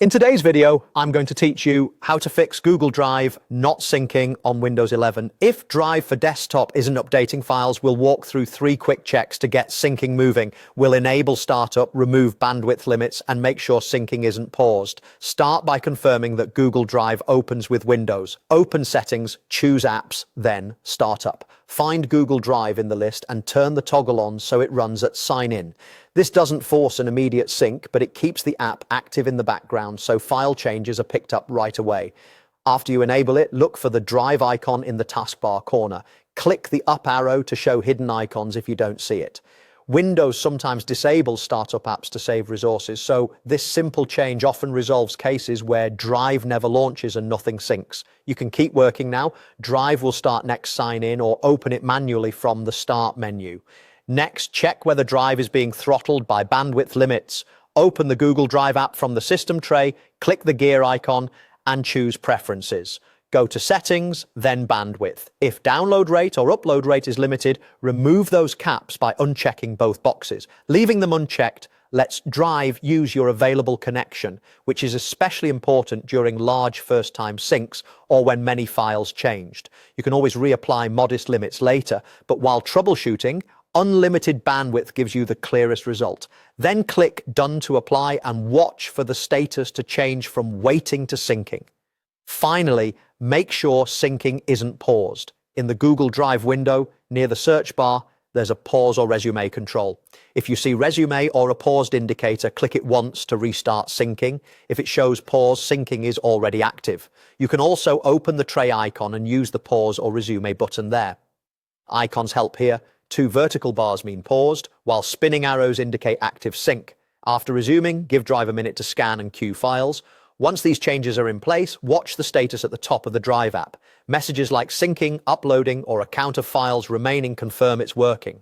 In today's video, I'm going to teach you how to fix Google Drive not syncing on Windows 11. If Drive for Desktop isn't updating files, we'll walk through 3 quick checks to get syncing moving. We'll enable startup, remove bandwidth limits, and make sure syncing isn't paused. Start by confirming that Google Drive opens with Windows. Open Settings, choose Apps, then Startup. Find Google Drive in the list and turn the toggle on so it runs at Sign In. This doesn't force an immediate sync, but it keeps the app active in the background so file changes are picked up right away. After you enable it, look for the Drive icon in the taskbar corner. Click the up arrow to show hidden icons if you don't see it. Windows sometimes disables startup apps to save resources, so this simple change often resolves cases where Drive never launches and nothing syncs. You can keep working now. Drive will start next Sign In or open it manually from the Start menu. Next, check whether Drive is being throttled by bandwidth limits. Open the Google Drive app from the system tray, click the gear icon, and choose Preferences. Go to Settings, then Bandwidth. If download rate or upload rate is limited, remove those caps by unchecking both boxes. Leaving them unchecked lets Drive use your available connection, which is especially important during large first-time syncs or when many files changed. You can always reapply modest limits later, but while troubleshooting, unlimited bandwidth gives you the clearest result. Then click Done to apply and watch for the status to change from waiting to syncing. Finally, make sure syncing isn't paused. In the Google Drive window, near the search bar, there's a pause or resume control. If you see resume or a paused indicator, click it once to restart syncing. If it shows pause, syncing is already active. You can also open the tray icon and use the pause or resume button there. Icons help here. 2 vertical bars mean paused, while spinning arrows indicate active sync. After resuming, give Drive a minute to scan and queue files. Once these changes are in place, watch the status at the top of the Drive app. Messages like syncing, uploading, or a count of files remaining confirm it's working.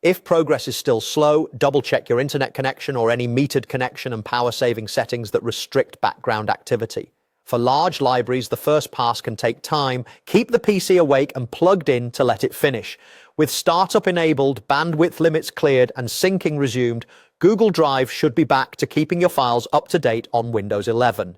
If progress is still slow, double-check your internet connection or any metered connection and power-saving settings that restrict background activity. For large libraries, the first pass can take time. Keep the PC awake and plugged in to let it finish. With startup enabled, bandwidth limits cleared, and syncing resumed, Google Drive should be back to keeping your files up to date on Windows 11.